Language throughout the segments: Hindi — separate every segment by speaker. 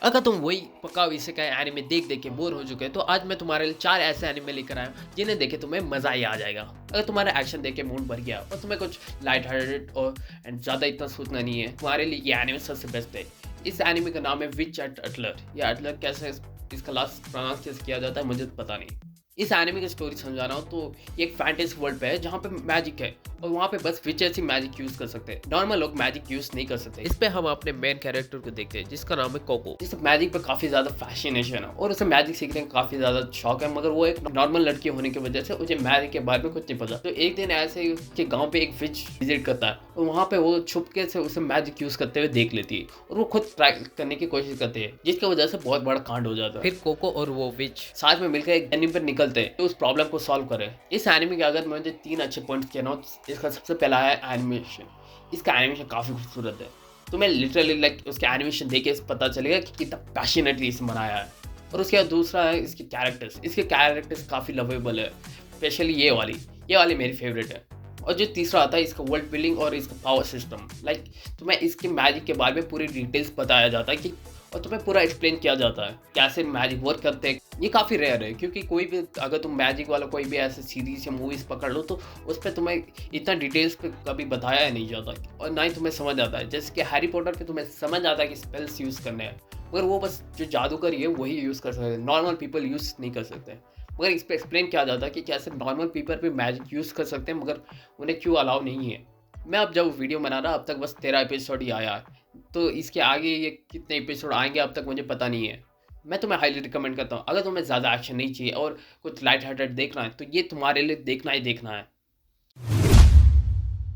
Speaker 1: अगर तुम वही पक्का इसेकाई एनिमे देख देख के बोर हो चुके हैं तो आज मैं तुम्हारे लिए 4 ऐसे एनिमे लेकर आया हूँ जिन्हें देखे तुम्हें मजा ही आ जाएगा। अगर तुम्हारा एक्शन देख के मूड भर गया और तुम्हें कुछ लाइट हार्टेड और एंड ज़्यादा इतना सोचना नहीं है, तुम्हारे लिए ये एनिमे सबसे बेस्ट है। इस एनिमे का नाम है विच एट अटलर या अटलर कैसे इसका लास्ट प्रोनाउंस कैसे किया जाता है मुझे तो पता नहीं। इस एनिमे की स्टोरी समझा रहा हूँ तो ये एक फैंटेसी वर्ल्ड पे है जहाँ पे मैजिक है और वहाँ पे बस विचर्स ही मैजिक यूज कर सकते हैं। नॉर्मल लोग मैजिक यूज नहीं कर सकते। इस पे हम अपने मेन कैरेक्टर को देखते हैं जिसका नाम है कोको। जिसे मैजिक पे काफी ज्यादा फैसिनेशन है और उसे मैजिक सीखने का काफी ज्यादा शौक है, मगर वो एक नॉर्मल लड़की होने की वजह से उसे मैजिक के बारे में कुछ नहीं पता। तो एक दिन ऐसे उसके गाँव पे एक विच विजिट करता है और वहाँ पे वो छुपके से उसे मैजिक यूज करते हुए देख लेती है और वो खुद ट्राई करने की कोशिश करती है, जिसकी वजह से बहुत बड़ा कांड हो जाता है। फिर कोको और वो विच साथ में मिलकर एक एनिमे पर निकलते हैं तो उस प्रॉब्लम को सॉल्व करे। इस एनिमे के अगर मुझे 3 अच्छे पॉइंट्स कहना हो, इसका सबसे पहला है एनिमेशन। इसका एनिमेशन काफी खूबसूरत है। तुम्हें लिटरली लाइक उसके एनिमेशन देख के पता चलेगा कि कितना पैशनेटली इसे बनाया है। और उसके बाद दूसरा है इसके कैरेक्टर्स। इसके कैरेक्टर्स काफी लवेबल है, स्पेशली ये वाली मेरी फेवरेट है। और जो तीसरा आता है इसका वर्ल्ड बिल्डिंग और इसका पावर सिस्टम। लाइक तुम्हें इसके मैजिक के बारे में पूरी डिटेल्स बताया जाता है कि और तुम्हें पूरा एक्सप्लेन किया जाता है कैसे मैजिक वर्क करते हैं। ये काफ़ी रेयर है क्योंकि कोई भी अगर तुम मैजिक वाला कोई भी ऐसे सीरीज या मूवीज़ पकड़ लो तो उस पर तुम्हें इतना डिटेल्स पे कभी बताया नहीं जाता और ना ही तुम्हें समझ आता है। जैसे कि हैरी पॉटर पे तुम्हें समझ आता है कि स्पेल्स यूज़ करने हैं, मगर वो बस जो जादूगर है वही यूज़ कर सकते हैं, नॉर्मल पीपल यूज़ नहीं कर सकते। मगर इस पर एक्सप्लेन किया जाता है कि कैसे नॉर्मल पीपल भी मैजिक यूज़ कर सकते हैं मगर उन्हें क्यों अलाउ नहीं है। मैं अब जब वीडियो बना रहा अब तक बस 13 एपिसोड ही आया है, तो इसके आगे ये कितने एपिसोड आएंगे अब तक मुझे पता नहीं है। मैं तुम्हें हाईली रिकमेंड करता हूँ अगर तुम्हें ज़्यादा एक्शन नहीं चाहिए और कुछ लाइट हार्टेड देखना है तो ये तुम्हारे लिए देखना ही देखना है।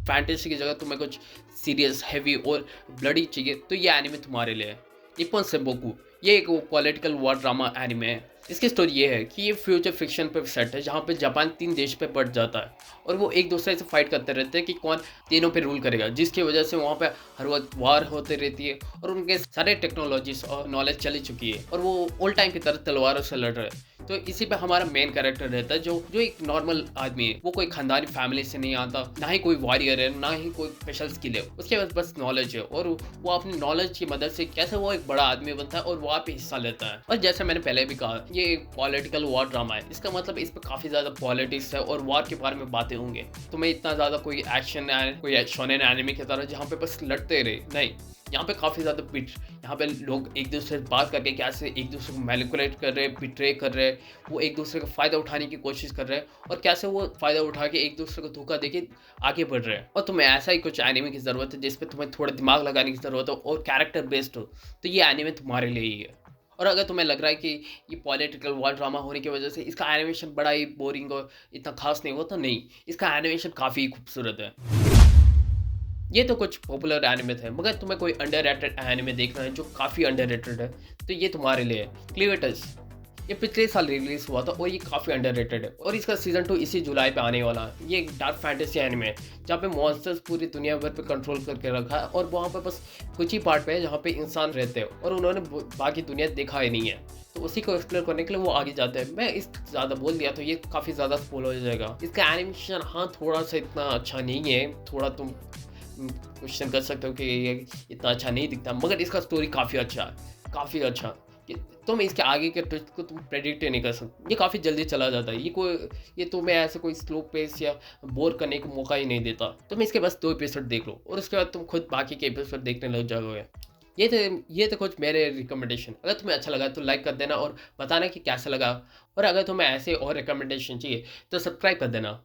Speaker 1: फैंटेसी की जगह तुम्हें कुछ सीरियस हैवी और ब्लडी चाहिए तो ये एनिमे तुम्हारे लिए है। निप्पन सेंबोकू ये एक पॉलिटिकल वॉर ड्रामा एनिमे है। इसकी स्टोरी ये है कि ये फ्यूचर फिक्शन पे सेट है जहाँ पे जापान 3 देश पे बढ़ जाता है और वो एक दूसरे से फाइट करते रहते हैं कि कौन तीनों पे रूल करेगा, जिसकी वजह से वहाँ पे हर वक्त वार होते रहती है और उनके सारे टेक्नोलॉजीज और नॉलेज चली चुकी है और वो ओल्ड टाइम की तरह तलवारों से लड़ रहे हैं। तो इसी पे हमारा मेन कैरेक्टर रहता है जो जो एक नॉर्मल आदमी है। वो कोई खानदानी फैमिली से नहीं आता, ना ही कोई वॉरियर है, ना ही कोई स्पेशल स्किल है, उसके पास बस नॉलेज है और वो अपनी नॉलेज की मदद से कैसे वो एक बड़ा आदमी बनता है और वहाँ पे हिस्सा लेता है। और जैसे मैंने पहले भी कहा ये एक पॉलिटिकल वॉर ड्रामा है, इसका मतलब इस पर काफी ज्यादा पॉलिटिक्स है और वॉर के बारे में बातें होंगे। तुम्हें इतना ज्यादा कोई एक्शन कोई शोनेन एनिमे की तरह जहाँ पे बस लड़ते रहे नहीं, यहाँ पे काफ़ी ज़्यादा पिट, यहाँ पे लोग एक दूसरे से बात करके कैसे एक दूसरे को मैनिपुलेट कर रहे हैं, बिट्रे कर रहे हैं, वो एक दूसरे का फ़ायदा उठाने की कोशिश कर रहे हैं और कैसे वो फ़ायदा उठा के एक दूसरे को धोखा देके आगे बढ़ रहे हैं। और तुम्हें ऐसा ही कुछ एनिमे की ज़रूरत है जिस पे तुम्हें थोड़ा दिमाग लगाने की ज़रूरत हो और कैरेक्टर बेस्ड हो, तो ये एनिमे तुम्हारे लिए ही है। और अगर तुम्हें लग रहा है कि ये पॉलिटिकल वॉर ड्रामा होने की वजह से इसका एनिमेशन बड़ा ही बोरिंग और इतना खास नहीं होता, नहीं, इसका एनिमेशन काफ़ी खूबसूरत है। ये तो कुछ पॉपुलर एनिमे थे, मगर तुम्हें कोई अंडररेटेड एनिमे देखना है जो काफ़ी अंडररेटेड है तो ये तुम्हारे लिए है क्लीवेटस। ये पिछले साल रिलीज हुआ था और ये काफ़ी अंडररेटेड है और इसका सीजन 2 इसी जुलाई पे आने वाला है। ये एक डार्क फैंटेसी एनिमे है जहाँ पे मॉन्स्टर्स पूरी दुनिया भर पे कंट्रोल करके रखा है और वहाँ पे बस कुछ ही पार्ट पे है जहाँ पे इंसान रहते हैं और उन्होंने बाकी दुनिया देखा ही नहीं है, तो उसी को एक्सप्लोर करने के लिए वो आगे जाते हैं। मैं इस ज़्यादा बोल दिया तो ये काफ़ी ज़्यादा स्पॉइल हो जाएगा। इसका एनिमेशन हाँ थोड़ा सा इतना अच्छा नहीं है, थोड़ा तुम क्वेश्चन कर सकते हो कि ये इतना अच्छा नहीं दिखता, मगर इसका स्टोरी काफ़ी अच्छा है, काफ़ी अच्छा कि तुम इसके आगे के ट्विस्ट को तुम प्रेडिक्ट नहीं कर सकते। ये काफ़ी जल्दी चला जाता है, ये तुम्हें ऐसे कोई स्लो पेस या बोर करने को मौका ही नहीं देता। तुम इसके बस 2 एपिसोड देख लो और उसके बाद तुम खुद बाकी के एपिसोड देखने लग जाओगे। ये तो कुछ मेरे रिकमेंडेशन। अगर तुम्हें अच्छा लगा तो लाइक कर देना और बताना कि कैसा लगा, और अगर तुम्हें ऐसे और रिकमेंडेशन चाहिए तो सब्सक्राइब कर देना।